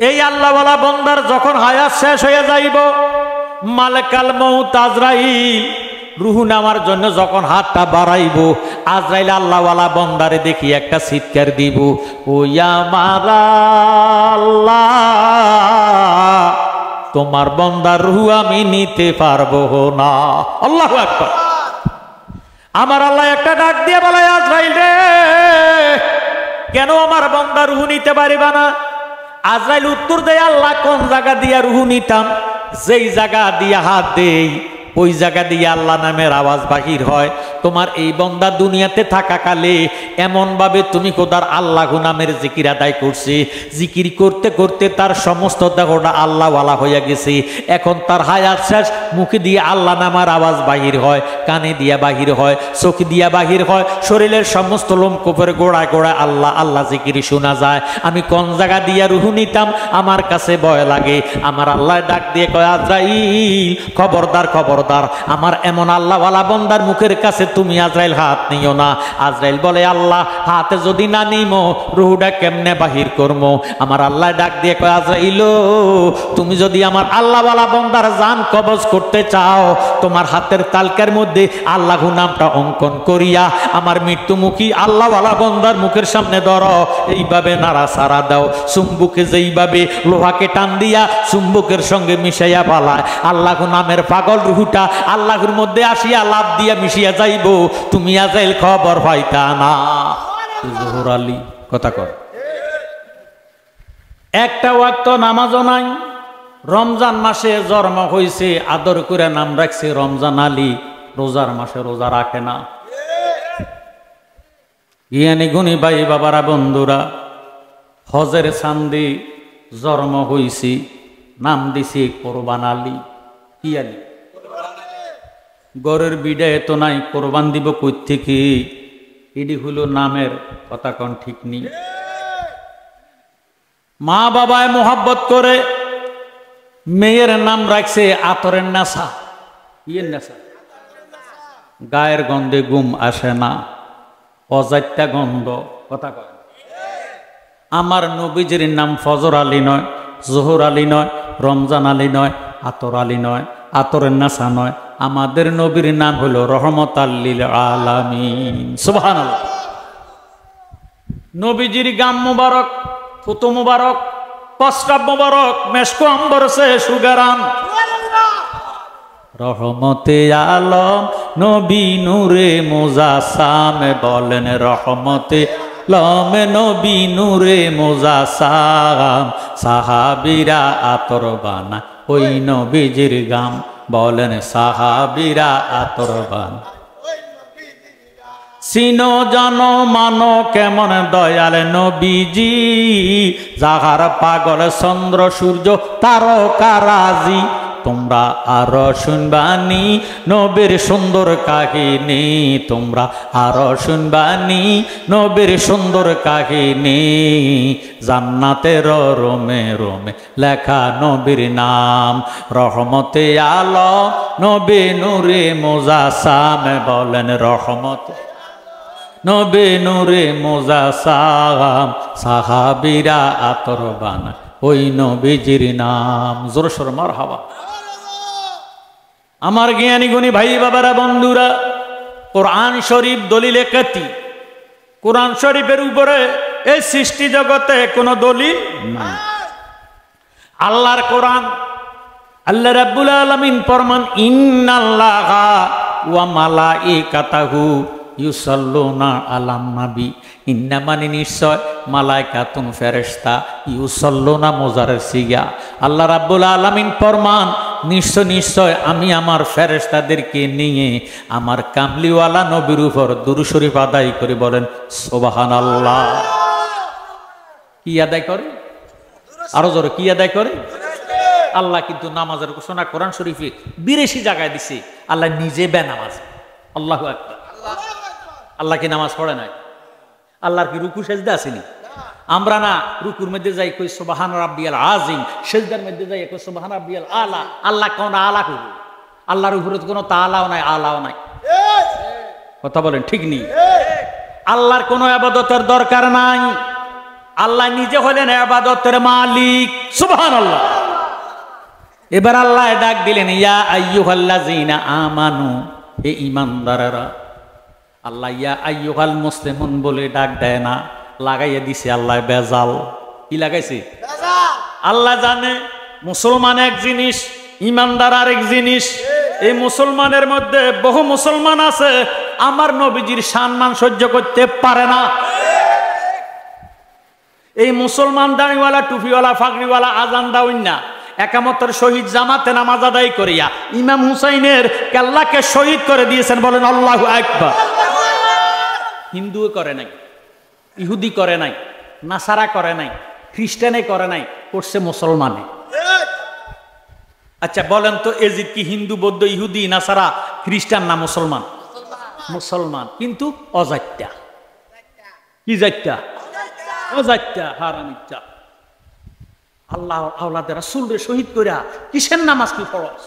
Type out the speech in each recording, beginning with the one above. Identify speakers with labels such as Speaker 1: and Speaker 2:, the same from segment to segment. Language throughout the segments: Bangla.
Speaker 1: এই আল্লাহওয়ালা বন্দার যখন হায়াত শেষ হয়ে যাইব, মালাকাল মউত আজরাইল রুহু নেওয়ার জন্য যখন হাতটা বাড়াইব, আজরাইল আল্লাহওয়ালা বন্দারে দেখি একটা চিৎকার দিব, ও আমার আল্লাহ, তোমার বন্দার রুহু আমি নিতে পারবো না। আল্লাহু আকবার। আমার আল্লাহ একটা ডাক দিয়ে বলে, আজরাইল রে, কেন আমার বন্দার রুহু নিতে পারিবা না? আজরাইল উত্তর দেয়, আল্লাহ কোন জায়গা দিয়া রুহু নিতাম? যেই জায়গা দিয়া হাত দেই ওই জায়গা দিয়ে আল্লাহ নামের আওয়াজ বাহির হয়। তোমার এই বন্দা দুনিয়াতে থাকাকালে এমন ভাবে তুমি খোদার আল্লাহ নামের জিকির আদায় করছে, জিকির করতে করতে তার সমস্ত দেহটা আল্লাহওয়ালা হয়ে গেছে। এখন তার হায়াত শেষ, মুখে দিয়ে আল্লাহ নামের আওয়াজ বাহির হয়, কানে দিয়া বাহির হয়, চোখ দিয়া বাহির হয়, শরীরের সমস্ত লোমকূপের গোড়ায় গোড়ায় আল্লাহ আল্লাহ জিকির শোনা যায়। আমি কোন জায়গা দিয়া রুহু নিতাম আমার কাছে ভয় লাগে। আমার আল্লাহ ডাক দিয়ে কয়, আজরাইল খবরদার খবরদার, আমার এমন আল্লাহওয়ালা বন্দার মুখের কাছে তুমি আজরাইল হাত নিও না। আজরাইল বলে, আল্লাহ হাতে যদি না নিমো রুহুটা কেমনে বাহির করবো? আমার আল্লাহ ডাক দিয়ে কয়, আজরাইল তুমি যদি আমার আল্লাহওয়ালা বন্দার জান কবজ করতে চাও, তোমার হাতের তালকার মধ্যে আল্লাহ নামটা অঙ্কন করিয়া আমার মৃত্যুমুখী আল্লাহওয়ালা বন্দার মুখের সামনে ধরো, এইভাবে নাড়া সারা দাও। চুম্বুকে যেইভাবে লোহাকে টান দিয়া চুম্বুকের সঙ্গে মিশাইয়া পালায়, আল্লাহ নামের পাগল রুহুটা আল্লাহর মধ্যে আসিয়া লাভ দিয়া মিশিয়া যাইব, তুমি আজরাইল খবর পাইতা না। জোহর আলী কথা কর। একটা ওয়াক্ত নামাজও নাই। রমজান মাসে জন্ম হয়েছে, আদর করে নাম রাখছে রমজান আলী। রোজার মাসে রোজা রাখে না। জ্ঞানী গুণী ভাই বাবারা বন্ধুরা, হজের চান্দি জন্ম হয়েছি, নাম দিছি কোরবান আলী। কি আলী? গরের বিডায় তো নাই, কোরবান দিব কই থেকে? এটি হলো নামের কথা, কোন ঠিক নেই। মা বাবায় মোহাব্বত করে মেয়ের নাম রাখছে আতরের নেশা। ইয়ের নেশা, গায়ের গন্ধে ঘুম আসে না, অজাত্যা গন্ধ কথা কয়। আমার নবীজির নাম ফজর আলী নয়, জোহর আলী নয়, রমজান আলী নয়, আতর আলী নয়, আতরের নেশা নয়। আমাদের নবীর নাম হলো রহমতাল লিল আলামিন। সুবহানাল্লাহ। নবীজির গাম মুবারক, ফুতু মুবারক, প্রস্রাব মুবারক, মেশকো আম্বরসে সুগারান। রহমতে আলম নবী নূরে মুজাসাম, বলেন রহমতে আলম নবী নূরে মুজাসাম। সাহাবীরা আতর বানা ওই নবীজির গাম, বলেন সাহাবীরা আতর বানা। সিনো জানো মানো কেমন দয়াল নবীজি, যাহার পাগল চন্দ্র সূর্য তারকারাজি। তোমরা আরো শুনবানি নবীর সুন্দর কাহিনী, তোমরা আরো শুনবানি নবীর সুন্দর কাহিনী। জান্নাতের রোমে রোমে লেখা নবীর নাম, রহমতে আলম নবী নূরে মুজাসাম, বলেন রহমত নবী নূরে মুজাসাম। সাহাবীরা আতর বানা ওই নবীজির নাম। জোর সোর মারহাবা। আমার জ্ঞানী গুণী ভাই বাবারা বন্ধুরা, কোরআন শরীফ দলিলে কাতি। কোরআন শরীফের উপরে এই সৃষ্টি জগতে কোনো দলিল নাই। আল্লাহর কোরআন, আল্লাহ রাব্বুল আলামিন ফরমান, ইন্নাল্লাহা ওয়া মালাইকাতাহু ইউসাল্লুনা আলান নবী। ইন্না মানে নিশ্চয়, মালাইকাতুন ফেরেশতা, ইউসাল্লুনা মুজারের সিগা। আল্লাহ রাব্বুল আলামিন ফরমান, নিশ্চয় নিশ্চয় আমি আমার ফেরেশতাদেরকে নিয়ে আমার কামলিওয়ালা নবীর উপর দুরূদ শরীফ আদায় করে, বলেন সুবহানাল্লাহ। কি আদায় করে? আরো জোরে কি আদায় করে? আল্লাহ কিন্তু নামাজের ঘোষণা কোরআন শরীফে 82 জায়গায় দিছে। আল্লাহ নিজে বেনামাজ। আল্লাহু আকবার। আল্লাহ কি নামাজ পড়ে নাই? আল্লাহর কি রুকু সেজদা আসেনি? আমরা না রুকুর মধ্যে যাই কই সুবহান রাব্বিয়াল আযীম, সেজদার মধ্যে যাই কই সুবহান রাব্বিয়াল আলা। আল্লাহ কোন আলা কইব? আল্লাহর উপরে কোনো তাআলাও নাই, আলাও নাই। কথা বলেন ঠিক নেই? আল্লাহর কোনো ইবাদতের দরকার নাই। আল্লাহ নিজে হলেন ইবাদতের মালিক, সুবহানাল্লাহ। এবার আল্লাহ ডাক দিলেন, ইয়া আইয়ুহাল্লাযীনা আমানু, হে ঈমানদারেরা। আল্লাহ ইয়া আইয়ুহাল মুসলিমুন বলে ডাক দেয় না, লাগাইয়া দিছে আল্লাহ বেজাল। কি লাগাইছে? আল্লাহ জানে মুসলমান এক জিনিস, ঈমানদার আরেক জিনিস। এই মুসলমানের মধ্যে বহু মুসলমান আছে আমার নবীজির সম্মান সহ্য করতে পারে না। এই মুসলমান দাড়িওয়ালা, টুপিওয়ালা, ফাগড়িওয়ালা আজান দাউন না, একামতের শহীদ জামাতে নামাজ আদায় করিয়া ইমাম হুসাইনের কেল্লাকে শহীদ করে দিয়েছেন, বলেন আল্লাহু আকবার। হিন্দুও করে নাই, ইহুদি করে নাই, নাসারা করে নাই, খ্রিস্টানে করে নাই, করছে মুসলমানে। আচ্ছা বলেন তো, এজিদ কি হিন্দু, বৌদ্ধ, ইহুদি, নাসারা, খ্রিস্টান না মুসলমান? মুসলমান, কিন্তু অজাত্যা। কি জাত্যা? অজাত্যা, হারামিত্যা। আল্লাহ আওলাদে রাসূল রে শহীদ কইরা কিসের নামাজ কি ফরজ?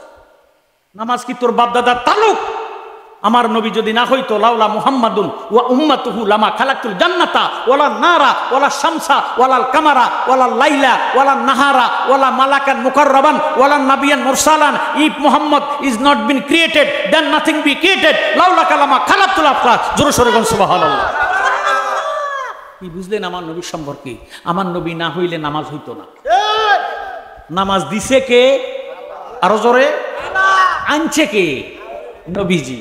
Speaker 1: নামাজ কি তোর বাপ দাদার তালুক? আমার নবী যদি না হইতো, লাউলা মুহাম্মাদুন ওয়া উম্মাতুহু লামা খালাকতুল জান্নাতা ওয়ালা নারা ওয়ালা শামসা ওয়ালাল কামারা ওয়ালা লাইলা ওয়ালা নাহারা ওয়ালা মালাকান মুকাররাবান ওয়ালা নাবিয়ান মুরসালান। If Muhammad is not been created then nothing be created, লাউলা কালামা খালাকতুল আফলাক। জোরে সোরে বলুন সুবহানাল্লাহ। কি বুঝলেন আমার নবী সম্পর্কে? আমার নবী না হইলে নামাজ হইতো না। নামাজ দিছে কে? আরো জোরে। আনছে কে? নবীজি।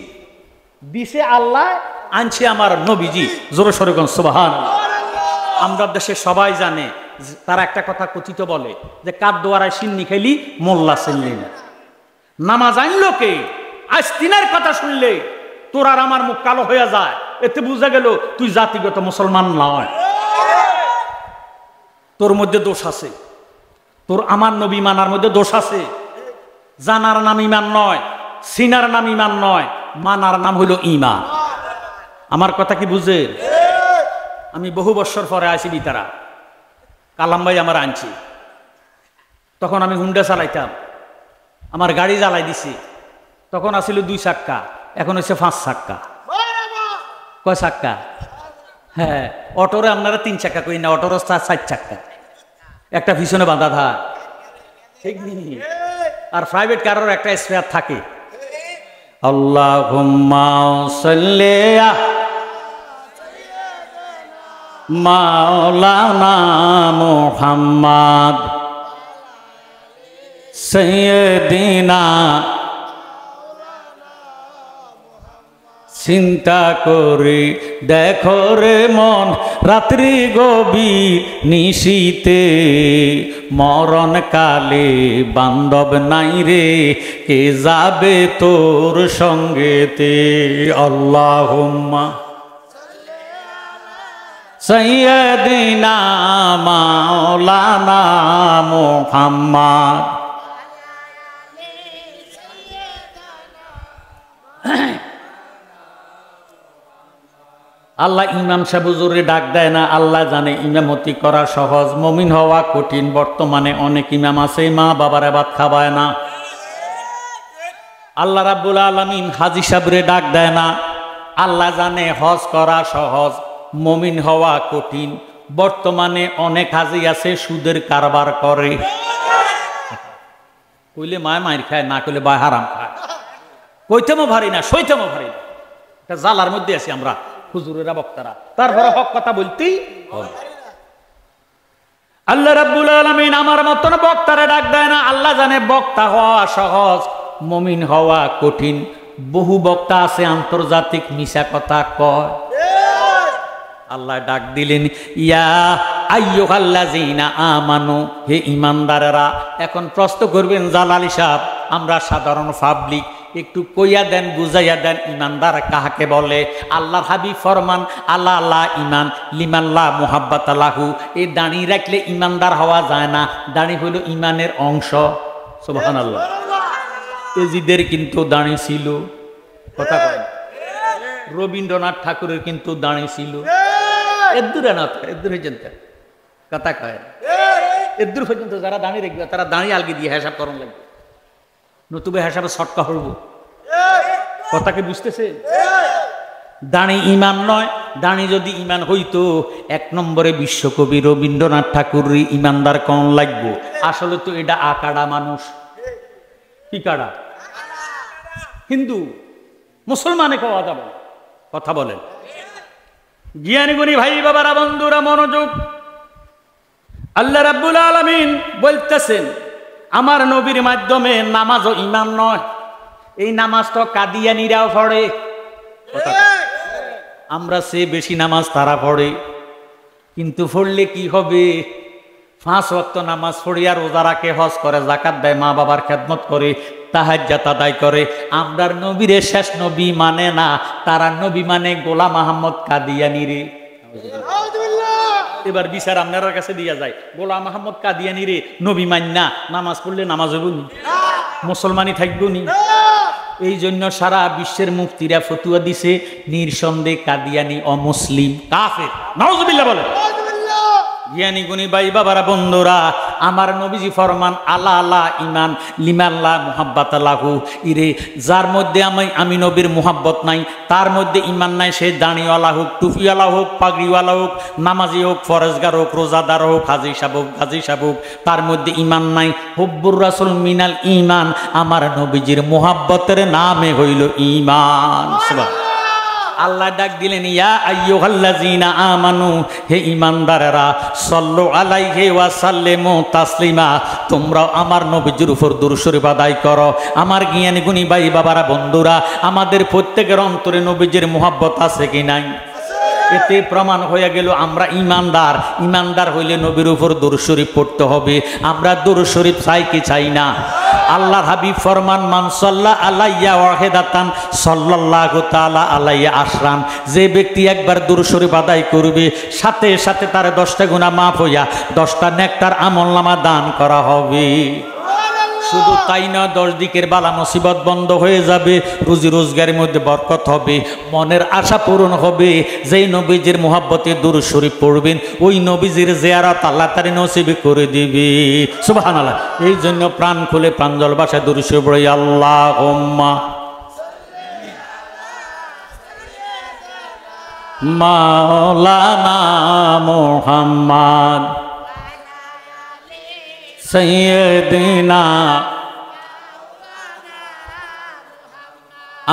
Speaker 1: দিছে আল্লাহ, আনছে আমার নবীজি। জোরে সোরে বলুন সুবহানাল্লাহ। আমরা দেশে সবাই জানে, তারা একটা কথা কথিত বলে যে কার দোয়ারায় সিন্নি খাইলি মোল্লা চিনলি না। নামাজ আনলো কে? আজ তিনের কথা শুনলে তোর আর আমার মুখ কালো হয়ে যায়, এতে বুঝা গেল তুই জাতিগত মুসলমান নয়, তোর মধ্যে দোষ আছে। তোর আমার নবী মানার মধ্যে দোষ আছে। জানার নাম ইমান নয়, সিনার নাম ইমান নয়, মানার নাম হইল ইমান। আমার কথা কি বুঝে? আমি বহু বছর পরে আসি বিতারা, কালাম ভাই আমার আনছি, তখন আমি হুন্ডা চালাইতাম, আমার গাড়ি জ্বালাই দিছি। তখন আসিল 2 চাক্কা, এখন হচ্ছে 5 চাক্কা। কয় চাক্কা? হ্যাঁ, অটোরে আপনারা 3 চাক্কা কই না, অটোর 4 চাক্কা, একটা পিছনে বাঁধা থাক, ঠিক নেই? আর প্রাইভেট কারের একটা স্পেয়ার থাকে। আল্লাহুম্মা সাল্লি মাওলানা মুহাম্মদ সাইয়্যিদিনা। চিন্তা করে দেখো রে মন, রাত্রি গভীর নিশীতে, মরণ কালে বান্ধব নাই রে, কে যাবে তোর সঙ্গেতে। আল্লাহুম্মা সাইয়্যিদিনা মাওলানা মুহাম্মদ। আল্লাহ ইমাম সাহেব হুজুরে ডাক দেয় না। আল্লাহ জানে ইমামতি করা সহজ, মুমিন হওয়া কঠিন। বর্তমানে অনেক ইমাম আছে মা বাবার ভাত খাওয়ায় না। আল্লাহ রাব্বুল আলামিন হাজী সাহেবরে ডাক দেয় না। আল্লাহ জানে হজ করা সহজ, মুমিন হওয়া কঠিন। বর্তমানে অনেক হাজী আছে সুদের কারবার করে। কইলে মায়ের খায়, না কইলে বায় হারাম খায়। কইতেমও ভারি না, সইতেমও ভারি না, এটা জালার মধ্যে আছি আমরা হুজুরেরা, বক্তারা। তারপরে হক কথা বলতেই হবে। আল্লাহ রাব্বুল আলামিন আমার মতন বক্তারে ডাক দেয় না। আল্লাহ জানে বক্তা হওয়া সহজ, মুমিন হওয়া কঠিন। বহু বক্তা আছে আন্তর্জাতিক মিশা কথা কয়। আল্লাহ ডাক দিলেন, ইয়া আইয়ুহাল্লাযীনা আমানু, হে ঈমানদারেরা। এখন প্রশ্ন করবেন, জালালী সাহেব আমরা সাধারণ পাবলিক, একটু কইয়া দেন, বুঝাইয়া দেন, ইমানদার কাহাকে বলে? আল্লাহর হাবিব ফরমান, আল্লাহ আল্লাহ ইমান লিমাল্লাহ মুহাব্বাত লাহু। এই দাড়ি রাখলে ইমানদার হওয়া যায় না, দাড়ি হইল ইমানের অংশ। সুবহানাল্লাহ। এজিদের কিন্তু দাড়ি ছিল, কথা কয়। রবীন্দ্রনাথ ঠাকুরের কিন্তু দাড়ি ছিল। এদুরে না, এদুরে পর্যন্ত কথা কয়, এদুর পর্যন্ত যারা দাঁড়ি রাখবে তারা দাঁড়ি আলগি দিয়ে হিসাব করন লাগবে, নতুবা হিসাবে শর্টকা হইব। কথাকে বুঝতেছে? দাঁড়ি ইমান নয়, দাঁড়ি যদি ইমান হইতো 1 নম্বরে বিশ্বকবি রবীন্দ্রনাথ ঠাকুরের ইমানদার কোন লাগবো। আসলে তো এটা আকাড়া মানুষ। কি কাড়া? হিন্দু মুসলমানে কথা বলেন। জ্ঞানী গুণী ভাই বাবারা বন্ধুরা মনোযোগ। আল্লাহ রাব্বুল আলামিন বলতেছেন আমার নবীর মাধ্যমে নামাজও ইমান নয়, এই নামাজ তো কাদিয়ানীরাও পড়ে। আমরা সে বেশি নামাজ তারা পড়ে, কিন্তু পড়লে কি হবে? 5 ওয়াক্ত নামাজ পড়ে আর রোজা রাখে, হজ করে, যাকাত দেয়, মা বাবার খেদমত করে, তাহাজ্জুদ আদায় করে। আমরার নবীরে শেষ নবী মানে না, তারা নবী মানে গোলাম আহমদ কাদিয়ানী রে। এবার বিচার আপনার কাছে দিয়া যায়, গোলাম আহমদ কাদিয়ানী রে নবী মান্না নামাজ পড়লে নামাজ হইব নি? মুসলমানই থাকবো নি? এই জন্য সারা বিশ্বের মুফতিরা ফতুয়া দিছে নিঃসন্দেহে কাদিয়ানী অমুসলিম, কাফের। নাউজুবিল্লাহ বলে। জ্ঞানী গুণী ভাই বাবারা বন্ধুরা, আমার নবীজি ফরমান আলা আলা ইমান লিমাল্লাহ মুহাব্বাত লাহু। ইরে যার মধ্যে আমি নবীর মুহাব্বত নাই, তার মধ্যে ইমান নাই, সে দাঁড়িওয়ালা হোক, টুপিওয়ালা হোক, পাগড়িওয়ালা হোক, নামাজি হোক, ফরজগার হোক, রোজাদার হোক, হাজি সাহেব হোক, তার মধ্যে ইমান নাই। হুব্বুর রাসূল মিনাল ইমান, আমার নবীজির মুহাব্বতের নামে হইল ইমান। সুবহানাল্লাহ। আল্লাহ ডাক দিলেন ইয়া আইয়ুহাল্লাযীনা আমানু, হে ঈমানদারেরা, সাল্লু আলাইহি ওয়া সাল্লিমু তাসলিমা, তোমরা আমার নবীজির উপর দুরূদ শরীফ আদায় করো। আমার জ্ঞানী গুণী ভাই বাবারা বন্ধুরা, আমাদের প্রত্যেকের অন্তরে নবীজির মুহাব্বত আছে কি নাই? এতে প্রমাণ হয়ে গেল আমরা ইমানদার। ইমানদার হইলে নবীর উপর দুরূদ শরীফ পড়তে হবে। আমরা দুরূদ শরীফ চাই কি চাই না? আল্লাহর হাবিব ফরমান মান সাল্লা আলাইয়া ওয়াহিদাতান সাল্লাল্লাহু তাআলা আলাইহি আশরান, যে ব্যক্তি একবার দুরূদ শরীফ আদায় করবে সাথে সাথে তার 10টা গুনাহ মাফ হইয়া 10টা নেকটার আমলনামা দান করা হবে। শুধু তাই না, 10 দিকের বালা মুসিবত বন্ধ হয়ে যাবে, রুজি রোজগারের মধ্যে বরকত হবে, মনের আশা পূরণ হবে। যেই নবীজির মুহাব্বতে দুরূদ শরীফ পড়বেন, ওই নবীজির জিয়ারত আল্লাহ তাআলা নসিব করে দিবে। সুবহানাল্লাহ। এই জন্য প্রাণ খুলে প্রাঞ্জল ভাষায় দুরূদ শরীফ পড়ি। আল্লাহুম্মা মাওলানা মুহাম্মদ সাইয়্যিদিনা।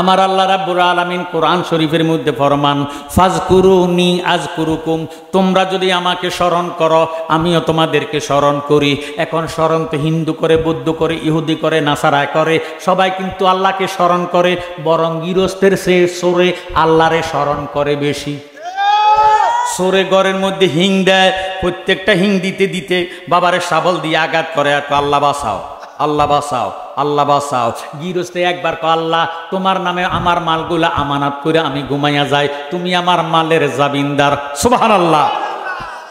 Speaker 1: আমার আল্লাহ রাব্বুল আলামিন কোরআন শরীফের মধ্যে ফরমান ফাজকুরুনি আযকুরুকুম, তোমরা যদি আমাকে স্মরণ করো আমিও তোমাদেরকে স্মরণ করি। এখন স্মরণ তো হিন্দু করে, বৌদ্ধ করে, ইহুদি করে, নাসারা করে, সবাই কিন্তু আল্লাহকে স্মরণ করে, বরং গৃহস্থের সে সোরে আল্লাহরে স্মরণ করে বেশি। সোরে ঘরের মধ্যে হিং দেয়, প্রত্যেকটা হিং দিতে দিতে বাবারে শাবল দিয়ে আঘাত করে, আর আল্লাহ বাঁচাও, আল্লাহ বাঁচাও, আল্লাহ বাঁচাও। গৃহস্থে একবার কো আল্লাহ তোমার নামে আমার মালগুলা আমানত করে আমি ঘুমাইয়া যাই, তুমি আমার মালের জামিনদার। সুবহানাল্লাহ।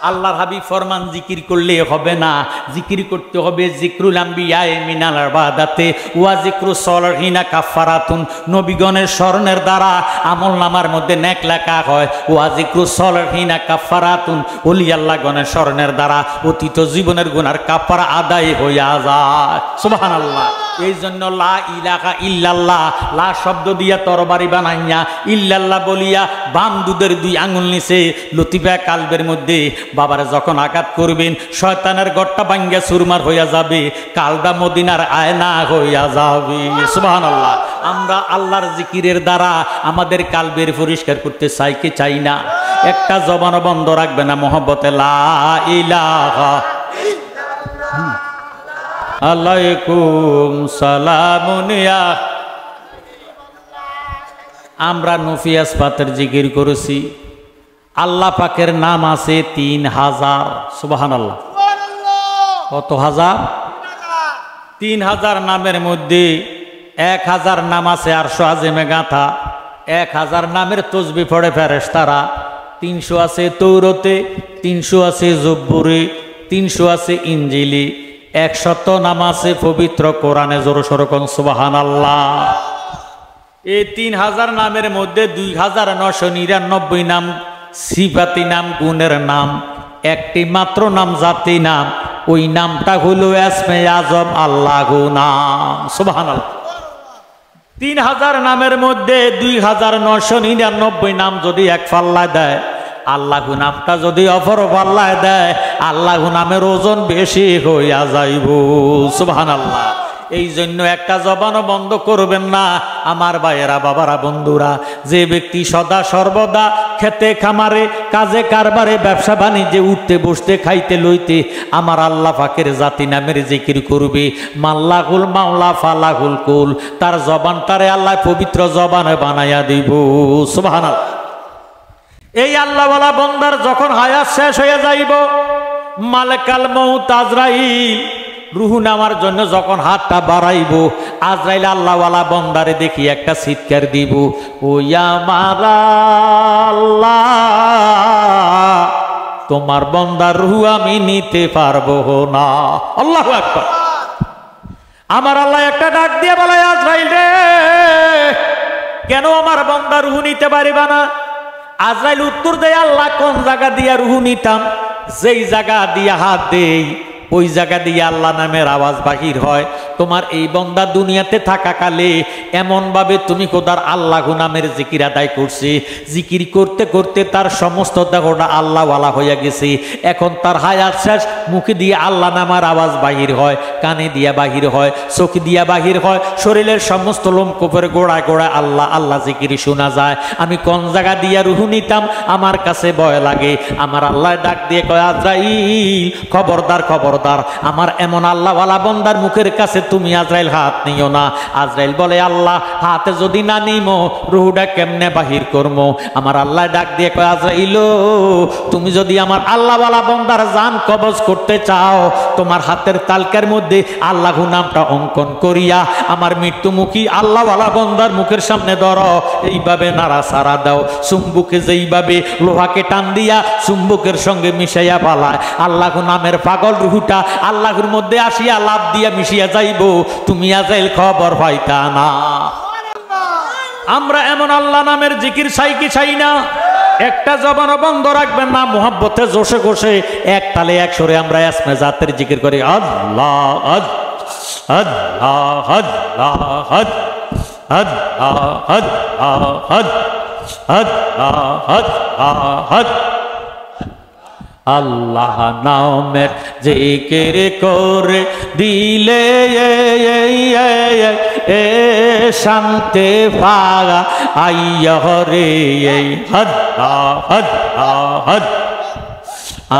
Speaker 1: আল্লাহর হাবিব ফরমান জিকির করলে হবে না, জিকির করতে হবে জিকরুল আম্বিয়া মিনাল ইবাদাতে ওয়া জিকরু সলিহিনা কাফারাতুন, নবীগণের স্মরণের দ্বারা আমলনামার মধ্যে নেক লেখা হয়। ওয়া জিকরু সলিহিনা কাফারাতুন, ওলি আল্লাহ গণের স্মরণের দ্বারা অতীত জীবনের গুনার কাফারা আদায় হইয়া যায়। সুবহানাল্লাহ। এই জন্য লা ইলাহা ইল্লাল্লাহ, লা শব্দ দিয়া তরবারি বানাইয়া ইল্লাল্লাহ বলিয়া বাম দুধের 2 আঙ্গুল নিচে লতিফা কালবের মধ্যে বাবারে যখন আঘাত করবেন শয়তানের গড়টা ভাঙ্গা চুরমার হইয়া যাবে, কালবা মদিনার আয়না হইয়া যাবে। সুবহানাল্লাহ। আমরা আল্লাহর জিকিরের দ্বারা আমাদের কালবের পরিষ্কার করতে চাই কি চাই না? একটা জবান বন্ধ রাখবে না মহব্বতে লা ইলাহা আলাইকুম সালামুনিয়া। আমরা নফিয়াস পাতের জিকির করেছি, আল্লাহ পাকের নাম আছে 3000। সুবহানাল্লাহ। কত হাজার? 3000 নামের মধ্যে 1000 নাম আছে আরশ আযিমে গাঁথা, 1000 নামের তসবিহ পড়ে ফেরেশতারা, 300 আছে তৌরাতে, 300 আছে জব্বুরে, 300 আছে ইনজিলে, 100 নাম আছে পবিত্র কোরআনে। জোরে সোরে কোন সুবহানাল্লাহ। এই 3000 নামের মধ্যে 2999 নাম সিফাতি নাম, গুণের নাম, একটি মাত্র নাম জাতি নাম, ওই নামটা হলো ইসমে আজম আল্লাহু নাম। সুবহানাল্লাহ। 3000 নামের মধ্যে 2999 নাম যদি এক পাল্লায় দেয়, আল্লাহ নামটা যদি অপর পাল্লায় দেয়, আল্লাহ নামের ওজন বেশি হইয়া যাইব। সুবহানাল্লাহ। এই জন্য একটা জবানও বন্ধ করবেন না আমার ভাইয়েরা, বাবারা, বন্ধুরা। যে ব্যক্তি সদা সর্বদা খেতে খামারে কাজে কারবারে ব্যবসা বাণিজ্যে উঠতে বসতে খাইতে লইতে আমার আল্লাহ পাকের জাতি নামের জিকির করবে, মাল্লাহুল মাওলা ফালাহুল কুল, তার জবানটারে আল্লাহ পবিত্র জবানে বানাইয়া দিব। সুবহানাল্লাহ। এই আল্লাহওয়ালা বন্দার যখন হায়াত শেষ হয়ে যাইব, মালাকাল মউত আজরাইল রুহু নামার জন্য যখন হাতটা বাড়াইব, আজরাইল আল্লাহওয়ালা বন্দারে দেখি একটা চিৎকার দিব, ও আমার আল্লাহ, তোমার বন্দার রুহু আমি নিতে পারবো না। আল্লাহু আকবার। আমার আল্লাহ একটা ডাক দিয়ে বলে, আজরাইল রে, কেন আমার বন্দার রুহু নিতে পারিবা না? আজরাইল উত্তর দেয়, আল্লাহ কোন জায়গা দিয়া রুহু নিতাম? যেই জায়গা দিয়া হাত দেই ওই জায়গা দিয়ে আল্লাহ নামের আওয়াজ বাহির হয়। তোমার এই বন্দা দুনিয়াতে থাকাকালে এমনভাবে তুমি খোদার আল্লাহ নামের জিকির আদায় করছে, জিকির করতে করতে তার সমস্ত দেহটা আল্লাহওয়ালা হইয়া গেছে। এখন তার হায়াত শেষ, মুখে দিয়ে আল্লাহ নামার আওয়াজ বাহির হয়, কানে দিয়া বাহির হয়, চোখ দিয়া বাহির হয়, শরীরের সমস্ত লোমকূপের গোড়ায় গোড়ায় আল্লাহ আল্লাহ জিকির শোনা যায়। আমি কোন জায়গা দিয়া রুহু নিতাম আমার কাছে ভয় লাগে। আমার আল্লাহ ডাক দিয়ে কয়, আজরাইল খবরদার, খবরদার, আমার এমন আল্লাহওয়ালা বন্দার মুখের কাছে তুমি আজরাইল হাত নিও না। আজরাইল বলে, আল্লাহ হাতে যদি না নিমো রুহুটা কেমনে বাহির করবো? আমার আল্লাহ ডাক দিয়ে কয়, আজরাইল তুমি যদি আমার আল্লাহওয়ালা বন্দার জান কবজ করতে চাও, তোমার হাতের তালকার মধ্যে আল্লাহ নামটা অঙ্কন করিয়া আমার মৃত্যুমুখী আল্লাহওয়ালা বন্দার মুখের সামনে ধরো, এইভাবে নাড়াচাড়া দাও। চুম্বুকে যেইভাবে লোহাকে টান দিয়া চুম্বুকের সঙ্গে মিশাইয়া পালায়, আল্লাহ নামের পাগল রুহুটা আল্লাহর মধ্যে আসিয়া লাভ দিয়া মিশিয়া যাইব, তুমি আজরাইল খবর পাইতা না। আমরা এমন আল্লাহ নামের জিকির চাই কি চাই না? একটা জবানও বন্ধ রাখবেন না। মুহাব্বতে জোশে গোশে এক তালে এক সুরে আমরা ইসমে জাতের জিকির করি, আল্লাহ আল্লাহ আল্লাহ আল্লাহ আল্লাহ। আল্লাহ নামের জিকির করে দিলে শান্তি পাগা আইয়া রে,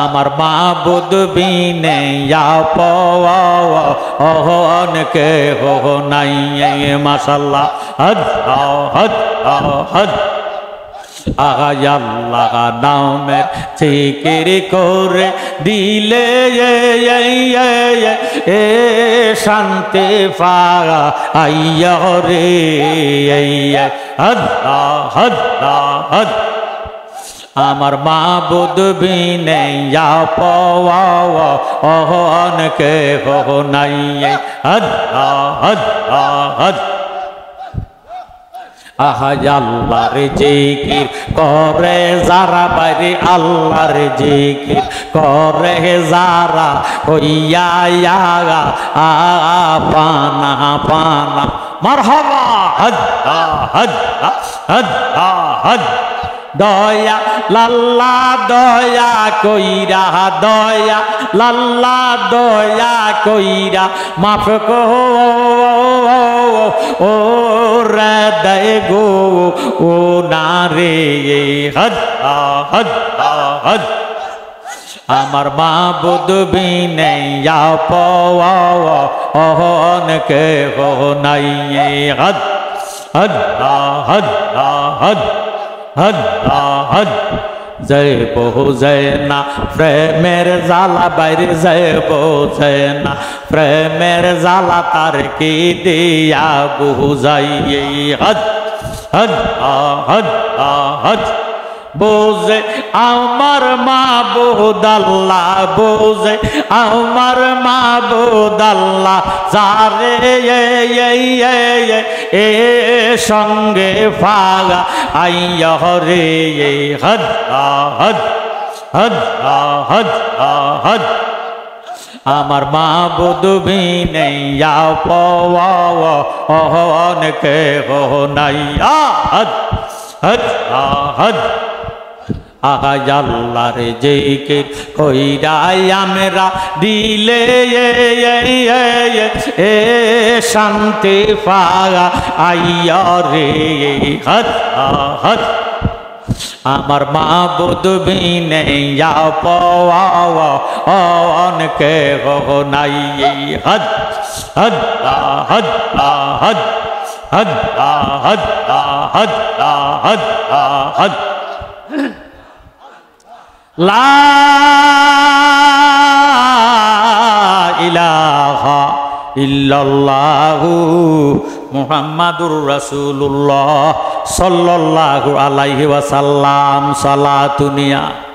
Speaker 1: আমার মাবুদ বিনে অনেকে হো নাই। মাশাআল্লাহ। আল্লাহ নামের জিকির করে দিলে শান্তি পাগা আইয়া রে, আল্লাহ আল্লাহ। আমার মাবুদ বিনে অনেকে হো নাই। আল্লাহ আল্লাহ। আল্লাহর জিকির করে যারা বাইরে, আল্লাহর জিকির করে যারা হইয়া পানা পানা মারহাবা। দয়া লাল্লা দয়া কইরা, দয়া লাল্লা দয়া কইরা মাফ ও হৃদয় গো ও নারে। আমার মাবুদ বিনে অনেকে হো নাই। জয় বোঝে না প্রেমের জ্বালা বাইরে, জয় বোঝে না প্রেমের জ্বালা তার কি দিয়া বুঝাই। বোঝে আমার মাবুদ আল্লাহ, বোঝে আমার মাবুদ আল্লাহ, যারে এ সঙ্গে ফাগা আইয়া রে। আমার মাবুদ বিনে পাওয়ান কে হো নাই আহাদ হদ আহাদ আহায় আল্লাহর জিকির কইরাই আমরা দিলে এ শান্তি পাওয়া আইয়া রে হদ আহাদ আমার মাবুদ বিনে পাওয়ান কে হো নাই হদ হদ আহাদ আহাদ হদ আহাদ আহাদ আহাদ আহাদ লা ইলাহা ইল্লাল্লাহু মুহাম্মাদুর রাসূলুল্লাহ সাল্লাল্লাহু আলাইহি ওয়াসাল্লাম সালাতুনিয়া